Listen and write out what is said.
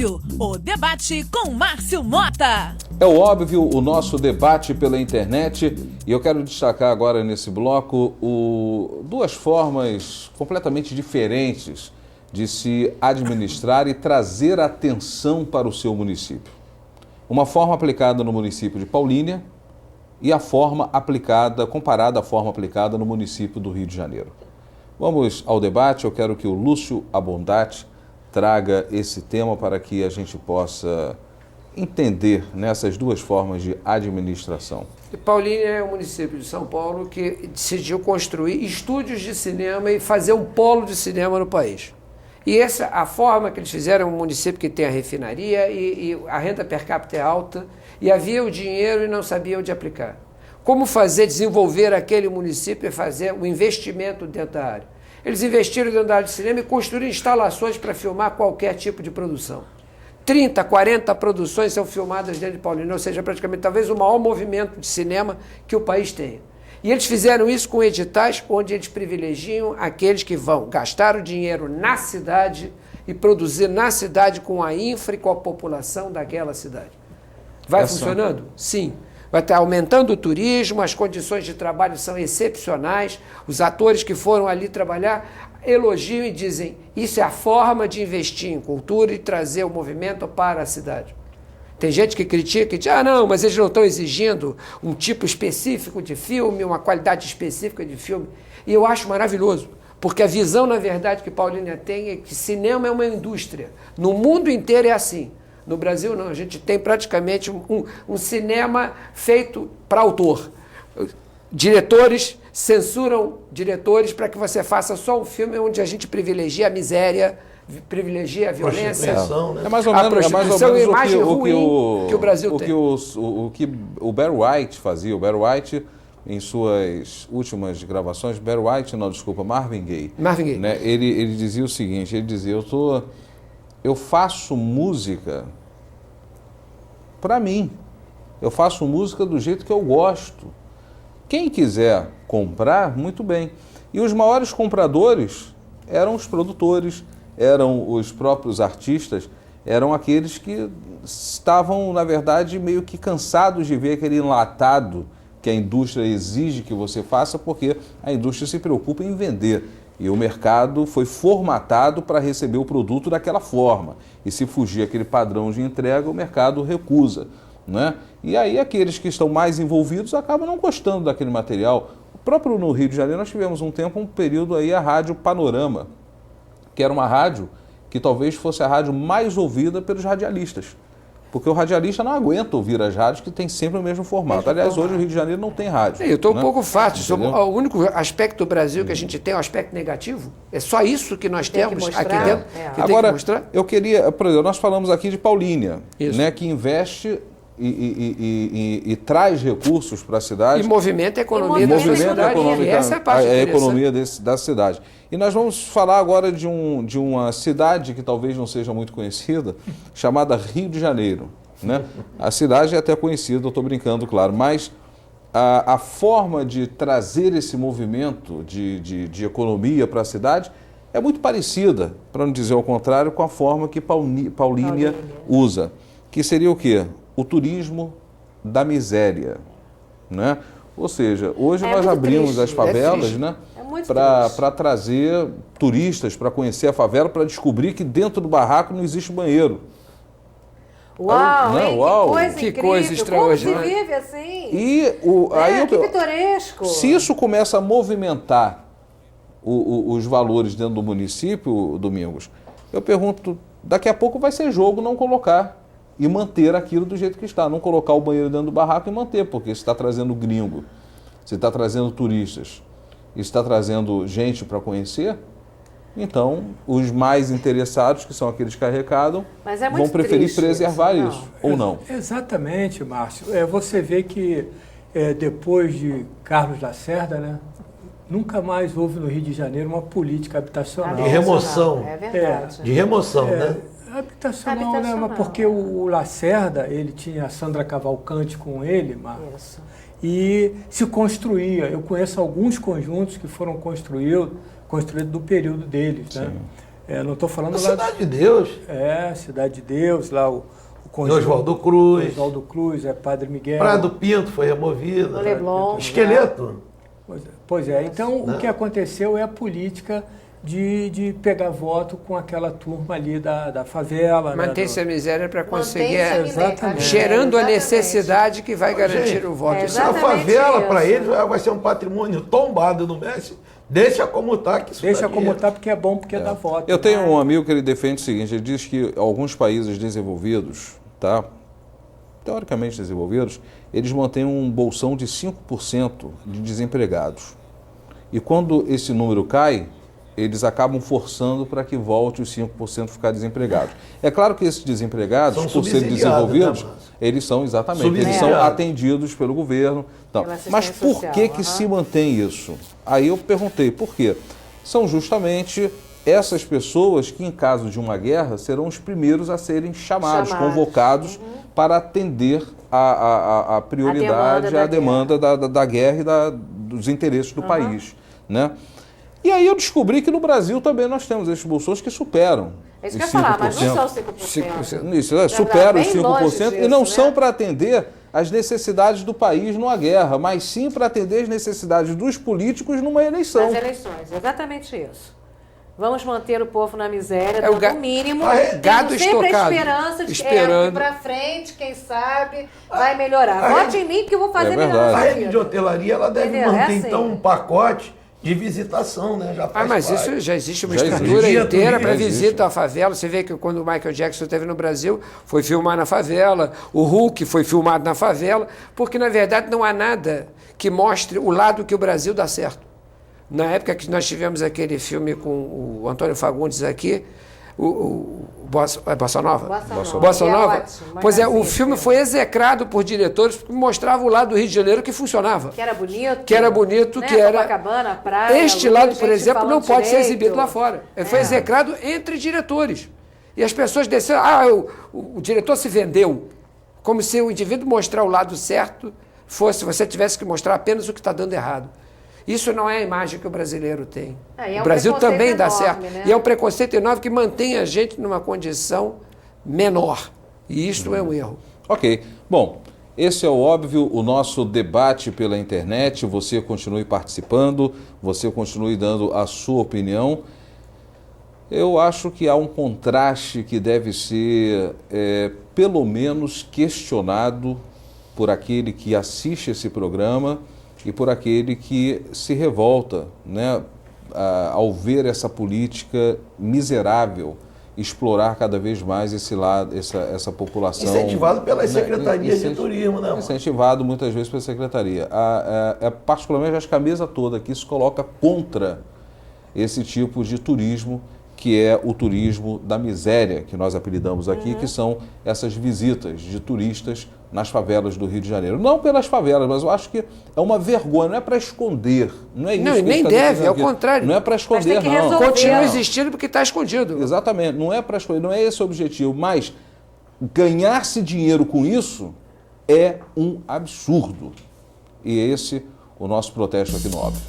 óbvio, o debate com Márcio Mota. É o óbvio, o nosso debate pela internet, e eu quero destacar agora nesse bloco duas formas completamente diferentes de se administrar e trazer atenção para o seu município. Uma forma aplicada no município de Paulínia e a forma aplicada, comparada à forma aplicada no município do Rio de Janeiro. Vamos ao debate. Eu quero que o Lúcio Abondati traga esse tema para que a gente possa entender nessas duas formas de administração. Paulínia é um município de São Paulo que decidiu construir estúdios de cinema e fazer um polo de cinema no país. E essa, a forma que eles fizeram, é um município que tem a refinaria e a renda per capita é alta, e havia o dinheiro e não sabia onde aplicar. Como fazer, desenvolver aquele município e fazer um investimento dentro da área. Eles investiram dentro da área de cinema e construíram instalações para filmar qualquer tipo de produção. 30, 40 produções são filmadas dentro de Paulínia, ou seja, praticamente talvez o maior movimento de cinema que o país tenha. E eles fizeram isso com editais onde eles privilegiam aqueles que vão gastar o dinheiro na cidade e produzir na cidade com a infra e com a população daquela cidade. Vai funcionando? Sim. Vai estar aumentando o turismo, as condições de trabalho são excepcionais, os atores que foram ali trabalhar elogiam e dizem isso é a forma de investir em cultura e trazer o movimento para a cidade. Tem gente que critica e diz, não, mas eles não estão exigindo um tipo específico de filme, uma qualidade específica de filme. E eu acho maravilhoso, porque a visão, na verdade, que Paulínia tem é que cinema é uma indústria. No mundo inteiro é assim. No Brasil, não. A gente tem praticamente um cinema feito para autor. Diretores censuram diretores para que você faça só um filme onde a gente privilegia a miséria, privilegia a violência, né? É mais ou menos a imagem ruim que o Brasil tem. O que o Barry White fazia. O Barry White, em suas últimas gravações, Marvin Gaye. Né? Ele dizia o seguinte, ele dizia, eu faço música para mim. Eu faço música do jeito que eu gosto. Quem quiser comprar, muito bem. E os maiores compradores eram os produtores, eram os próprios artistas, eram aqueles que estavam, na verdade, meio que cansados de ver aquele enlatado que a indústria exige que você faça, porque a indústria se preocupa em vender. E o mercado foi formatado para receber o produto daquela forma. E se fugir aquele padrão de entrega, o mercado recusa, né? E aí aqueles que estão mais envolvidos acabam não gostando daquele material. O próprio no Rio de Janeiro nós tivemos um período aí a Rádio Panorama, que era uma rádio que talvez fosse a rádio mais ouvida pelos radialistas. Porque o radialista não aguenta ouvir as rádios que tem sempre o mesmo formato. Aliás, hoje o Rio de Janeiro não tem rádio. Eu estou um pouco fácil. O único aspecto do Brasil que a gente tem é o aspecto negativo. É só isso que nós temos aqui dentro. Agora, eu queria, por exemplo, nós falamos aqui de Paulínia, né, que investe e traz recursos para a cidade. E movimenta a economia da cidade. Essa é a parte a economia da cidade. E nós vamos falar agora de uma cidade que talvez não seja muito conhecida, chamada Rio de Janeiro, né? A cidade é até conhecida, eu estou brincando, claro, mas a forma de trazer esse movimento de economia para a cidade é muito parecida, para não dizer o contrário, com a forma que Paulínia usa, que seria o quê? O turismo da miséria, né? Ou seja, hoje nós abrimos as favelas, né, para trazer turistas, para conhecer a favela, para descobrir que dentro do barraco não existe banheiro. Uau, né? hein? Uau, que coisa extraordinária. Como se vive assim? Aí que pitoresco. Se isso começa a movimentar os valores dentro do município, Domingos, eu pergunto, daqui a pouco vai ser jogo não colocar e manter aquilo do jeito que está. Não colocar o banheiro dentro do barraco e manter, porque você está trazendo gringo, você está trazendo turistas, está trazendo gente para conhecer, então os mais interessados, que são aqueles que arrecadam, vão preferir preservar isso, ou não? Exatamente, Márcio. Você vê que depois de Carlos Lacerda, né, nunca mais houve no Rio de Janeiro uma política habitacional. De remoção. É verdade. De remoção, né? Habitacional, né? Mas porque o Lacerda, ele tinha a Sandra Cavalcante com ele, Marcos, e se construía. Eu conheço alguns conjuntos que foram construídos do período deles, né? Não estou falando lá... Cidade de Deus. Cidade de Deus, lá o Oswaldo Cruz. Oswaldo Cruz, Padre Miguel. Praia do Pinto foi removida. O Leblon. Esqueleto. Pois é, então o que aconteceu é a política de pegar voto com aquela turma ali da favela. Mantém-se a miséria para conseguir, exatamente, gerando a necessidade que vai garantir o voto. A favela, para eles, vai ser um patrimônio tombado, não mexe. Deixa como está. Deixa como está porque é bom, porque dá voto. Eu tenho um amigo que ele defende o seguinte, ele diz que alguns países desenvolvidos, tá, teoricamente desenvolvidos, eles mantêm um bolsão de 5% de desempregados. E quando esse número cai, eles acabam forçando para que volte os 5% ficar desempregados. É claro que esses desempregados, por serem desenvolvidos, eles são, exatamente, eles são atendidos pelo governo. Então, mas por que se mantém isso? Aí eu perguntei, por quê? São justamente essas pessoas que, em caso de uma guerra, serão os primeiros a serem chamados. Convocados para atender a prioridade, a demanda da guerra e dos interesses do país, né? E aí eu descobri que no Brasil também nós temos esses bolsões que superam. É isso que eu ia falar, mas não são 5%. Isso, superam os 5% e não são para atender as necessidades do país numa guerra, mas sim para atender as necessidades dos políticos numa eleição. Nas eleições, exatamente isso. Vamos manter o povo na miséria, dando o mínimo, tendo sempre a esperança de que para frente, quem sabe, vai melhorar. Vote em mim que eu vou fazer melhor. A rede de hotelaria ela deve manter, então, um pacote de visitação, né? Mas isso já existe uma estrutura inteira para visita à favela. Você vê que quando o Michael Jackson esteve no Brasil, foi filmar na favela, o Hulk foi filmado na favela, porque, na verdade, não há nada que mostre o lado que o Brasil dá certo. Na época que nós tivemos aquele filme com o Antônio Fagundes aqui, Bossa Nova? Bossa Nova. Pois é, o filme foi execrado por diretores porque mostrava o lado do Rio de Janeiro que funcionava. Que era bonito. Que era bonito, né? Que era... Copacabana, praia, este lado, por exemplo, não pode ser exibido lá fora. Foi execrado entre diretores. E as pessoas desceram, o diretor se vendeu. Como se o indivíduo mostrar o lado certo fosse, você tivesse que mostrar apenas o que está dando errado. Isso não é a imagem que o brasileiro tem. O Brasil também dá certo. Né? E é um preconceito enorme que mantém a gente numa condição menor. E isto é um erro. Ok. Bom, esse é o óbvio, o nosso debate pela internet. Você continue participando, você continue dando a sua opinião. Eu acho que há um contraste que deve ser, pelo menos, questionado por aquele que assiste esse programa e por aquele que se revolta, né, ao ver essa política miserável explorar cada vez mais esse lado, essa população. Incentivado pelas secretarias de turismo, né? Incentivado muitas vezes pela secretaria. Particularmente, acho que a mesa toda aqui se coloca contra esse tipo de turismo, que é o turismo da miséria, que nós apelidamos aqui, que são essas visitas de turistas nas favelas do Rio de Janeiro. Não pelas favelas, mas eu acho que é uma vergonha, não é para esconder. Não é isso. Não, nem deve, ao contrário. Não é para esconder, não. Continua existindo porque está escondido. Exatamente, não é para esconder, não é esse o objetivo, mas ganhar-se dinheiro com isso é um absurdo. E esse o nosso protesto aqui no óbvio.